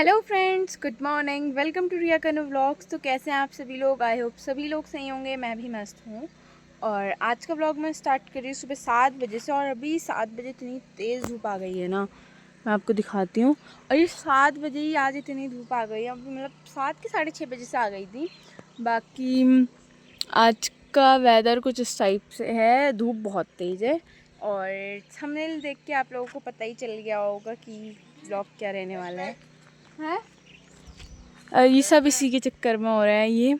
Hello friends, good morning. Welcome to Riya Kanu vlogs. तो कैसे हैं आप सभी लोग? आई होप सभी लोग सही होंगे। मैं भी मस्त हूँ। और आज का व्लॉग मैं स्टार्ट कर रही हूँ सुबह 7 बजे से। और अभी 7 बजे इतनी तेज़ धूप आ गई है ना, मैं आपको दिखाती हूँ। और ये 7 बजे ही आज इतनी धूप आ गई है। अब मतलब 7 के 6:30 बजे से आ गई थी। बाकी आज का वेदर कुछ इस टाइप से है, धूप बहुत तेज़ है। और थंबनेल देख के आप लोगों को पता ही चल गया होगा कि व्लॉग क्या रहने वाला है। ये सब इसी के चक्कर में हो रहा है। ये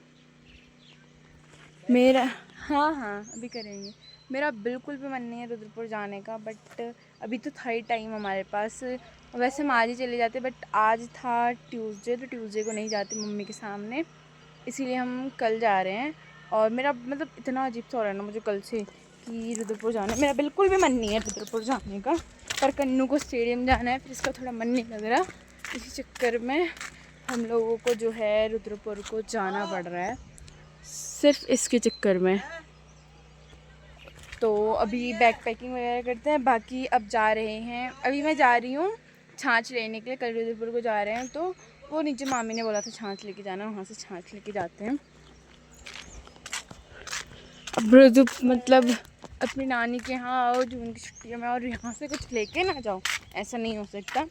मेरा, हाँ हाँ अभी करेंगे। मेरा बिल्कुल भी मन नहीं है रुद्रपुर जाने का, बट अभी तो था ही टाइम हमारे पास। वैसे हम आज ही चले जाते, बट आज था ट्यूसडे, तो ट्यूसडे को नहीं जाते मम्मी के सामने, इसीलिए हम कल जा रहे हैं। और मेरा मतलब इतना अजीब सा हो रहा है ना मुझे कल से कि रुद्रपुर जाना, मेरा बिल्कुल भी मन नहीं है रुद्रपुर जाने का। पर कन्नू को स्टेडियम जाना है, फिर इसका थोड़ा मन नहीं लग रहा। इसी चक्कर में हम लोगों को जो है रुद्रपुर को जाना पड़ रहा है, सिर्फ इसके चक्कर में। तो अभी बैग पैकिंग वगैरह करते हैं। बाकी अब जा रहे हैं, अभी मैं जा रही हूँ छाछ लेने के लिए। कल रुद्रपुर को जा रहे हैं, तो वो नीचे मामी ने बोला था छाछ लेके जाना, वहाँ से छाछ लेके जाते हैं। अब मतलब अपनी नानी के यहाँ आओ जून की छुट्टियों में, और यहाँ से कुछ लेके ना जाओ, ऐसा नहीं हो सकता।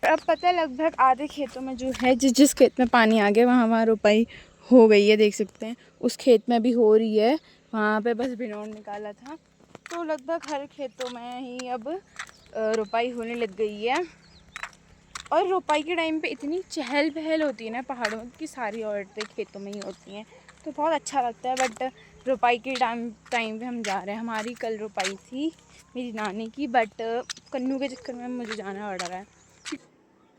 अब पता है लगभग आधे खेतों में जो है, जिस खेत में पानी आ गया वहाँ रुपाई हो गई है, देख सकते हैं। उस खेत में भी हो रही है, वहाँ पे बस भिनौर निकाला था। तो लगभग हर खेतों में ही अब रुपाई होने लग गई है। और रोपाई के टाइम पे इतनी चहल पहल होती है ना पहाड़ों की, सारी औरतें खेतों में ही होती हैं, तो बहुत अच्छा लगता है। बट रोपाई के टाइम पे हम जा रहे हैं। हमारी कल रोपाई थी मेरी नानी की, बट कन्नू के चक्कर में मुझे जाना पड़ रहा है।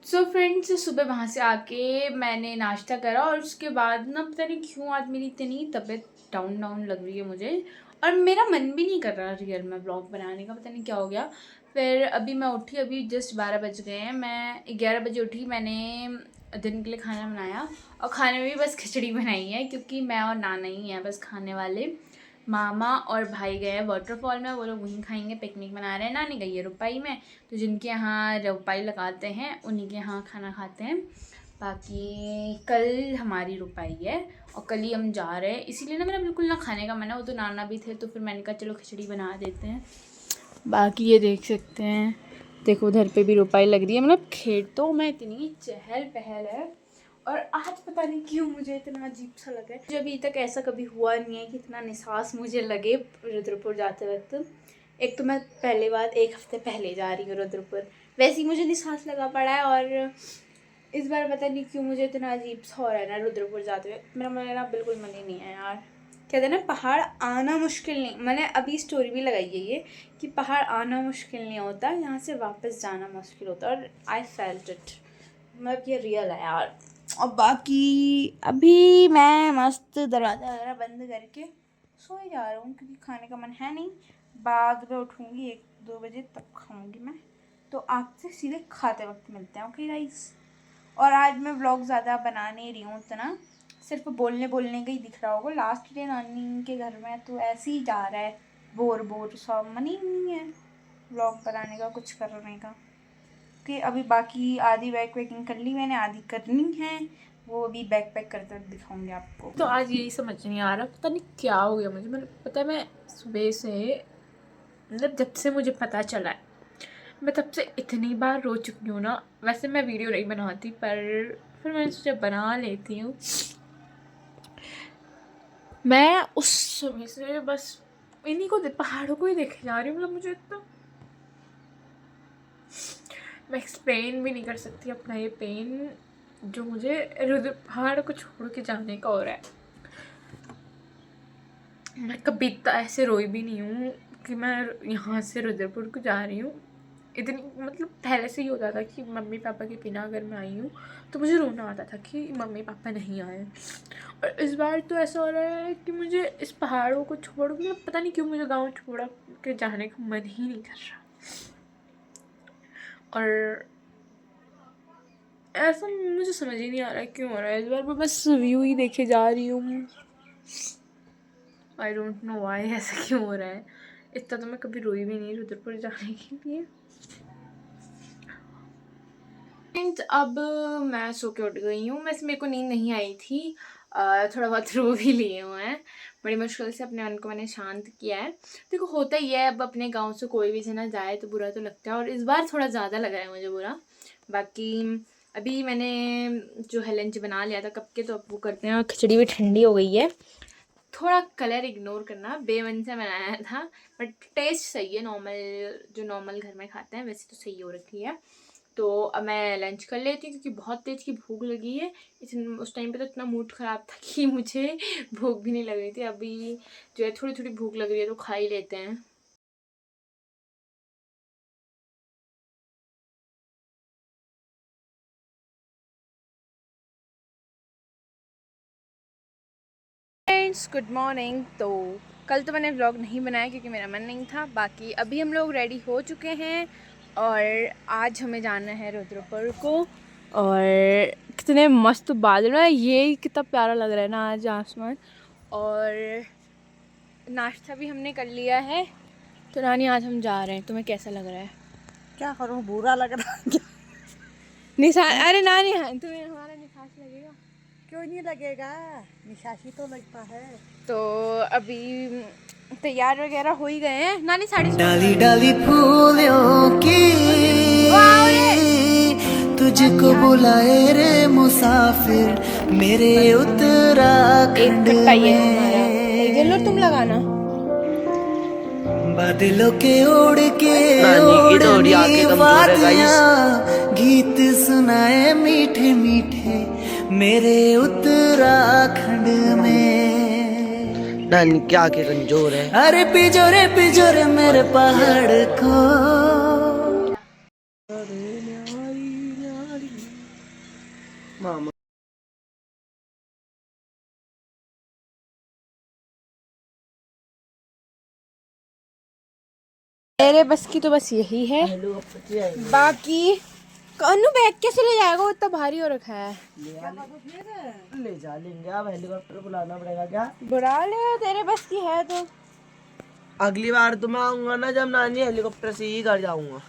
सो फ्रेंड्स, सुबह वहाँ से आके मैंने नाश्ता करा, और उसके बाद ना पता नहीं क्यों आज मेरी इतनी तबीयत डाउन डाउन लग रही है मुझे, और मेरा मन भी नहीं कर रहा रियल में ब्लॉग बनाने का, पता नहीं क्या हो गया। फिर अभी मैं उठी, अभी जस्ट 12 बज गए हैं, मैं 11 बजे उठी। मैंने दिन के लिए खाना बनाया, और खाने में भी बस खिचड़ी बनाई है, क्योंकि मैं और नाना ही हैं बस खाने वाले। मामा और भाई गए हैं वाटरफॉल में, वो लोग वहीं खाएंगे, पिकनिक मना रहे हैं। नानी गई है रुपाई में, तो जिनके यहाँ रुपाई लगाते हैं उन्हीं के यहाँ खाना खाते हैं। बाकी कल हमारी रुपाई है, और कल ही हम जा रहे हैं, इसीलिए ना मेरा बिल्कुल ना खाने का मन है। वो तो नाना भी थे, तो फिर मैंने कहा चलो खिचड़ी बना देते हैं। बाकी ये देख सकते हैं, देखो उधर पे भी रुपाई लग रही है। मतलब खेतों में इतनी चहल पहल है। और आज पता नहीं क्यों मुझे इतना अजीब सा लगा है, मुझे अभी तक ऐसा कभी हुआ नहीं है कि इतना निसास मुझे लगे रुद्रपुर जाते वक्त। एक तो मैं पहले बार 1 हफ्ते पहले जा रही हूँ रुद्रपुर, वैसे ही मुझे निसास लगा पड़ा है। और इस बार पता नहीं क्यों मुझे इतना अजीब सा हो रहा है ना रुद्रपुर जाते हुए। मेरा बिल्कुल मन ही नहीं है यार। कहते हैं ना पहाड़ आना मुश्किल नहीं, मैंने अभी स्टोरी भी लगाई है ये, कि पहाड़ आना मुश्किल नहीं होता, यहाँ से वापस जाना मुश्किल होता है। और आई फेल्ट इट, मतलब ये रियल है यार। और बाकी अभी मैं मस्त दरवाज़ा वगैरह बंद करके सो ही जा रहा हूँ, क्योंकि खाने का मन है नहीं। बाद में उठूँगी 1-2 बजे, तब खाऊँगी मैं। तो आपसे सीधे खाते वक्त मिलते हैं, ओके गाइस। और आज मैं व्लॉग ज़्यादा बना नहीं रही हूँ इतना, सिर्फ बोलने बोलने का ही दिख रहा होगा। लास्ट डे नानी के घर में, तो ऐसे ही जा रहा है, बोर बोर सा, मन ही नहीं है व्लॉग बनाने का, कुछ करने का। कि अभी बाकी आधी बैग पैकिंग कर ली मैंने, आधी करनी है, वो अभी बैग पैक करते हुए दिखाऊंगी आपको। तो आज यही समझ नहीं आ रहा, पता नहीं क्या हो गया मुझे। मतलब पता है, मैं सुबह से, मतलब जब से मुझे पता चला है, मैं तब से इतनी बार रो चुकी हूँ ना। वैसे मैं वीडियो नहीं बनाती, पर फिर मैंने सोचा बना लेती हूँ। मैं उस समय से बस इन्हीं को पहाड़ों को ही देखे जा रही हूँ। मतलब मुझे इतना, मैं एक्सप्लेन भी नहीं कर सकती अपना ये पेन जो मुझे पहाड़ को छोड़ के जाने का हो रहा है। मैं कभी इतना ऐसे रोई भी नहीं हूँ कि मैं यहाँ से रुद्रपुर को जा रही हूँ। इतनी, मतलब पहले से ही होता था कि मम्मी पापा के बिना अगर मैं आई हूँ तो मुझे रोना आता था कि मम्मी पापा नहीं आए। और इस बार तो ऐसा हो रहा है कि मुझे इस पहाड़ों को छोड़, मतलब पता नहीं क्यों मुझे गाँव छोड़ के जाने का मन ही नहीं कर रहा। और ऐसा मुझे समझ ही नहीं आ रहा है क्यों हो रहा है। इस बार मैं बस व्यू ही देखे जा रही हूँ। आई डोंट नो वाई ऐसा क्यों हो रहा है। इतना तो मैं कभी रोई भी नहीं रुद्रपुर जाने के लिए। फ्रेंड्स अब मैं सो के उठ गई हूँ। वैसे मेरे को नींद नहीं आई थी, थोड़ा बहुत रो भी लिए हुए हैं। बड़ी मुश्किल से अपने मन को मैंने शांत किया है। देखो होता ही है, अब अपने गांव से कोई भी जना जाए तो बुरा तो लगता है, और इस बार थोड़ा ज़्यादा लगा है मुझे बुरा। बाकी अभी मैंने जो है लंच बना लिया था कब के, तो अब वो करते हैं। और खिचड़ी भी ठंडी हो गई है। थोड़ा कलर इग्नोर करना, बेमन से बनाया था, बट टेस्ट सही है। नॉर्मल जो नॉर्मल घर में खाते हैं वैसे तो सही हो रखी है। तो अब मैं लंच कर लेती हूँ क्योंकि बहुत तेज़ की भूख लगी है। उस टाइम पे तो इतना मूड ख़राब था कि मुझे भूख भी नहीं लग रही थी। अभी जो है थोड़ी थोड़ी भूख लग रही है तो खा ही लेते हैं। Friends good morning. तो कल तो मैंने व्लॉग नहीं बनाया क्योंकि मेरा मन नहीं था। बाकी अभी हम लोग रेडी हो चुके हैं और आज हमें जाना है रुद्रपुर को। और कितने मस्त बादल है, ये कितना प्यारा लग रहा है ना आज आसमान। और नाश्ता भी हमने कर लिया है। तो नानी आज हम जा रहे हैं, तुम्हें कैसा लग रहा है? क्या करूं, बुरा लग रहा है। निशान, अरे नानी तुम्हें हमारा निशास लगेगा? क्यों नहीं लगेगा, निशासी तो लगता है। तो अभी तैयार वगैरह हो ही गए हैं। नानी साड़ी डाली डाली फूलों की तुझको बुलाए रे मुसाफिर मेरे उत्तराखंड में। तुम लगाना बादलों के ओढ़ के ओढ़नी वादियाँ गीत सुनाए मीठे मीठे मेरे उत्तराखंड में। नानी क्या के कमजोर है। अरे पिजोरे मेरे पहाड़ को। मामा मेरे बस की तो बस यही है। बाकी कन्नू बैग कैसे ले जाएगा, वो इतना भारी हो रखा है। ले जा लेंगे, अब हेलीकॉप्टर बुलाना पड़ेगा क्या? बुला ले, तेरे बस की है तो। अगली बार तो मैं आऊंगा ना जब नानी हेलीकॉप्टर से ही घर जाऊंगा।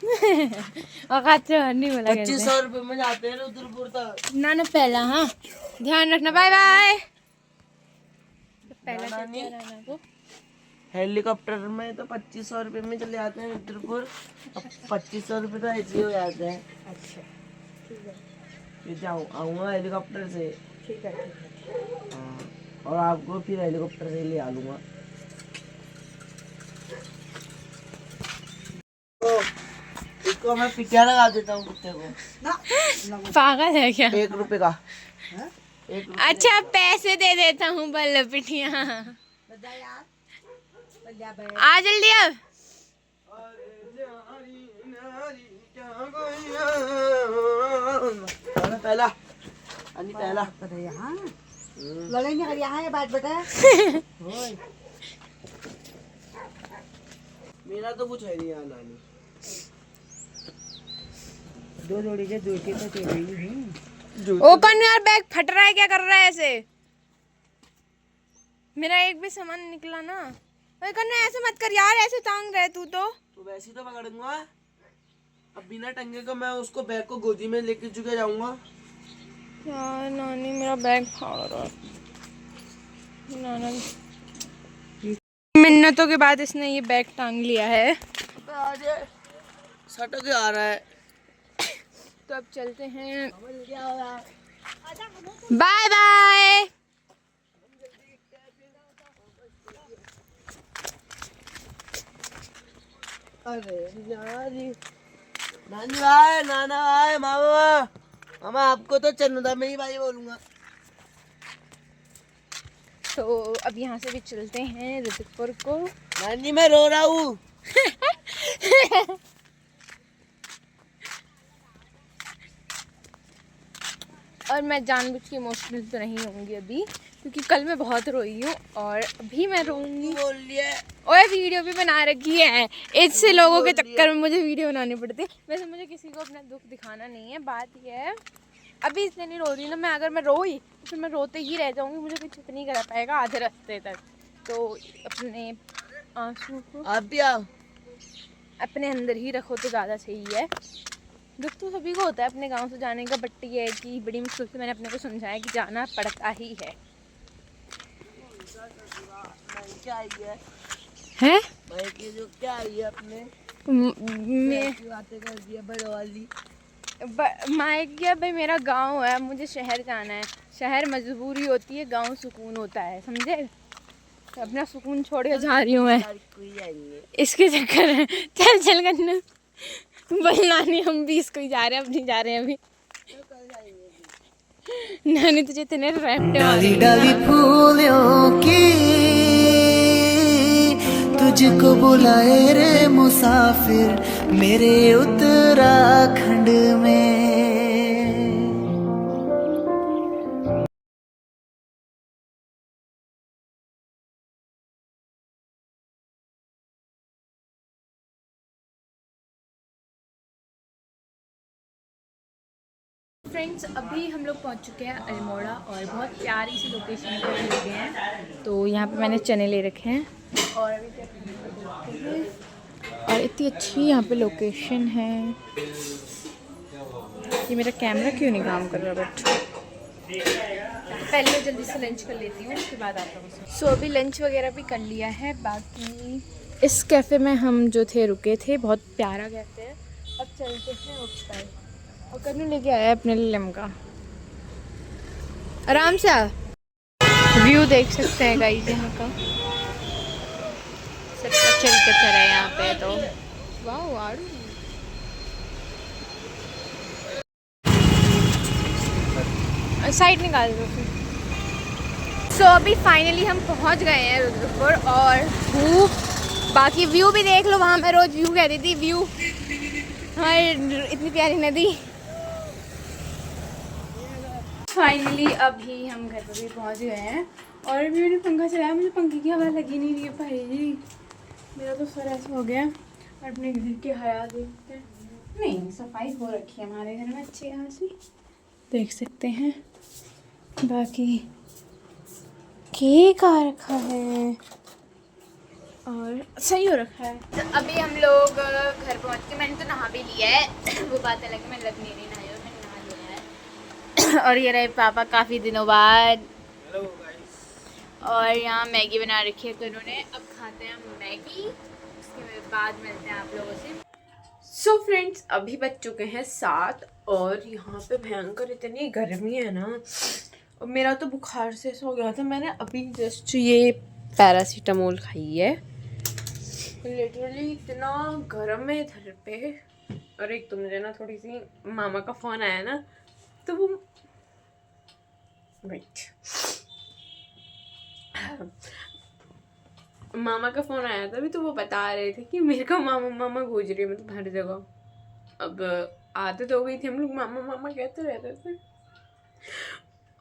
नहीं बोला 2500 रुपए में जाते हैं रुद्रपुर तक। ना ना पहला, हाँ ध्यान रखना, बाय बाय। पहला नानी को हेलीकॉप्टर में तो 2500 रुपए में चले जाते हैं रुद्रपुर। अब 2500 रुपए तो ऐसे ही हो जाते हैं। अच्छा ठीक है, फिर जाऊँ आऊँगा हेलीकॉप्टर से। ठीक है ठीक है। हाँ, और आपको फिर हेलीकॉप्टर से ले आ लूँगा। तो इसको मैं पिटिया लगा देता हूँ कुत्ते को। पागल है क्या? 1 रुपए का। अच्छा पैसे दे देता हूँ, बल्ले पिटिया। आ जल्दी अब। पहला अन्नी पहला यहाँ लड़ेंगे और यहाँ है बात बेटा। मेरा तो कुछ है नहीं यार नानी। दो जोड़ी के जूते तो चोरी नहीं। ओ कौन यार, बैग फट रहा है, क्या कर रहा है ऐसे? मेरा एक भी सामान निकला ना। अरे कन्नू ऐसे मत कर यार, ऐसे टांग रहे तू तो वैसे ही तो पकड़ूंगा। अब बिना टंगे का मैं उसको बैग को गोदी में लेके चुके जाऊंगा। यार नानी मेरा बैग फाड़ रहा है। नाना मिन्नतों के बाद इसने ये बैग टांग लिया है। सटक आ रहा है। तो अब चलते हैं, बाय बाय। अरे नानी नानी भाई, नाना भाई, मामा मामा, आपको तो चन्नुदा में ही भाई बोलूंगा। तो अब यहाँ से भी चलते हैं रुद्रपुर को। नानी मैं रो रहा हूँ। और मैं जानबूझ के इमोशनल तो नहीं होंगी अभी, क्योंकि कल मैं बहुत रोई हूँ और अभी मैं रोऊंगी। बोल लिया और वीडियो भी बना रखी है, इससे लोगों के चक्कर में मुझे वीडियो बनानी पड़ती है। वैसे मुझे किसी को अपना दुख दिखाना नहीं है। बात यह है अभी इसलिए नहीं रो रही ना, मैं अगर मैं रोई तो फिर मैं रोते ही रह जाऊँगी, मुझे कुछ नहीं कर पाएगा आधे रास्ते तक। तो अपने आंसू को आप भी आओ। अपने अंदर ही रखो तो ज़्यादा सही है। दुख तो सभी को होता है अपने गांव से जाने का, बट ये है कि बड़ी मुश्किल से मैंने अपने को समझाया कि जाना पड़ता ही है। क्या आई है हैं? भाई की जो क्या आई है अपने मैं बातें कर दी है बड़ो वाली। मायके भाई मेरा गांव है, मुझे शहर जाना है। शहर मजबूरी होती है, गांव सुकून होता है, समझे? तो अपना सुकून छोड़ के जा रही हूँ मैं, कोई आएंगे इसके चक्कर में। चल चल करना बोलना नहीं, हम भी इसको ही जा रहे हैं, अब नहीं जा रहे हैं अभी। नानी तुझे इतने रैप्टे डाली डाली फूलों की तुझको बुलाए रे मुसाफिर मेरे उत्तराखंड में। फ्रेंड्स अभी हम लोग पहुंच चुके हैं अल्मोड़ा और बहुत प्यारी सी लोकेशन पर मिल गए हैं। तो यहाँ पे मैंने चने ले रखे हैं और अभी और इतनी अच्छी यहाँ पे लोकेशन है। ये मेरा कैमरा क्यों नहीं काम कर रहा, बट पहले मैं जल्दी से लंच कर लेती हूँ, उसके बाद आता हूँ। सो अभी लंच वगैरह भी कर लिया है। बाकी इस कैफ़े में हम जो थे रुके थे, बहुत प्यारा कैफ़े है। अब चलते हैं उस साइड और कन्नू लेके आया है अपने लिए लिम्का। आराम से व्यू देख सकते हैं गाइस यहाँ का, सब चल के चल है यहाँ पे। तो वाह आड़ू साइड निकाल दो फिर। सो अभी फाइनली हम पहुँच गए हैं रुद्रपुर और बाकी व्यू भी देख लो। वहाँ मैं रोज व्यू कहती थी, व्यू हमारी इतनी प्यारी नदी। फाइनली अभी हम घर पर भी पहुंच गए हैं और अभी मैंने पंखा चलाया, मुझे पंखे की हवा लगी नहीं रही है भाई जी। मेरा तो सर ऐसा हो गया। और अपने घर की हवा देखते हैं। नहीं, सफाई हो रखी है हमारे घर में अच्छी यहाँ से देख सकते हैं। बाकी केक आ रखा है और सही हो रखा है। तो अभी हम लोग घर पहुँच के, मैंने तो नहा भी लिया है वो बात अलग है, मैं लग नहीं रही नहाई और मैंने नहा लिया है। और ये रहे पापा काफ़ी दिनों बाद। और यहाँ मैगी बना रखी है उन्होंने, अब खाते हैं हम मैगी, उसके बाद मिलते हैं आप लोगों से। सो फ्रेंड्स अभी बज चुके हैं 7 और यहाँ पे भयंकर इतनी गर्मी है ना, और मेरा तो बुखार से ऐसा हो गया था। मैंने अभी जस्ट ये पैरासीटामोल खाई है। लिटरली इतना गर्म है इधर पे। और एक तो मुझे ना थोड़ी सी मामा का फ़ोन आया ना, तो वो वेट मामा का फ़ोन आया था अभी, तो वो बता रहे थे कि मेरे को मामा मामा गूंज रही है, मतलब हर जगह। अब आदत हो गई थी, हम लोग मामा मामा कहते रहते थे।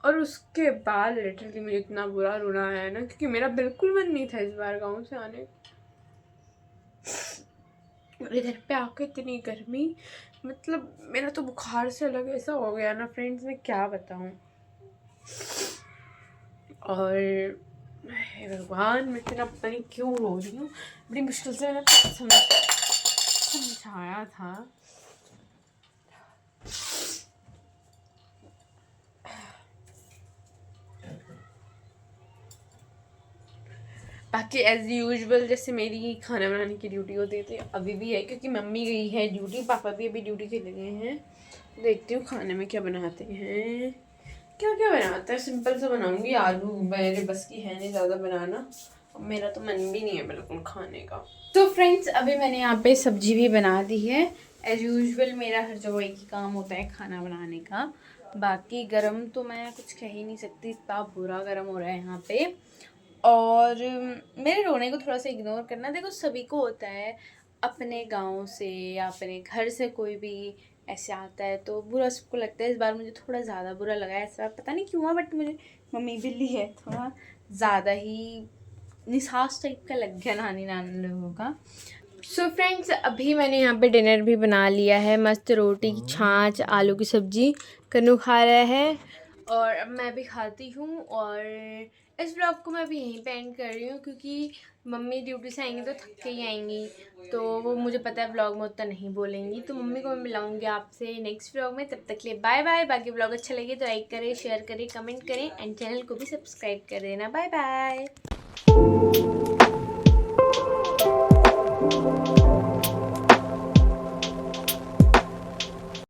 और उसके बाद लिटरली मुझे इतना बुरा रोना आया ना, क्योंकि मेरा बिल्कुल मन नहीं था इस बार गाँव से आने। और इधर पे आके इतनी गर्मी, मतलब मेरा तो बुखार से अलग ऐसा हो गया ना फ्रेंड्स, मैं क्या बताऊँ। और भगवान मैं इतना पता नहीं क्यों रो रही हूँ, बड़ी मुश्किल से मैंने समझाया था। बाकी एज यूजुअल जैसे मेरी खाना बनाने की ड्यूटी होती थी, अभी भी है, क्योंकि मम्मी गई है ड्यूटी, पापा भी अभी ड्यूटी चले गए हैं। देखती हूँ खाने में क्या बनाते हैं, क्या क्या बनाते हैं। सिंपल सा बनाऊंगी, आलू मेरे बस की है नहीं ज़्यादा बनाना, और मेरा तो मन भी नहीं है बिल्कुल खाने का। तो फ्रेंड्स अभी मैंने यहाँ पे सब्जी भी बना दी है। एज यूजुअल मेरा हर जगह एक ही काम होता है खाना बनाने का। बाकी गरम तो मैं कुछ कह ही नहीं सकती, इतना बुरा गरम हो रहा है यहाँ पे। और मेरे रोने को थोड़ा सा इग्नोर करना। देखो सभी को होता है, अपने गांव से या अपने घर से कोई भी ऐसे आता है तो बुरा सबको लगता है। इस बार मुझे थोड़ा ज़्यादा बुरा लगा है, ऐसा पता नहीं क्यों हुआ, बट मुझे मम्मी बिल्ली है थोड़ा ज़्यादा ही निसास टाइप का लग गया नानी नाना लोगों का। सो फ्रेंड्स अभी मैंने यहाँ पे डिनर भी बना लिया है, मस्त रोटी की छाछ, आलू की सब्ज़ी, कन्नू खा रहा है और अब मैं भी खाती हूँ। और इस व्लॉग को मैं अभी यहीं पे एंड कर रही हूँ क्योंकि मम्मी ड्यूटी से आएंगी तो थक के ही आएंगी, तो वो मुझे पता है व्लॉग में उतना नहीं बोलेंगी, तो मम्मी को मैं मिलाऊंगी आपसे नेक्स्ट व्लॉग में। तब तक के लिए बाय बाय। बाकी व्लॉग अच्छा लगे तो लाइक करें, शेयर करें, कमेंट करें एंड चैनल को भी सब्सक्राइब कर देना। Bye bye.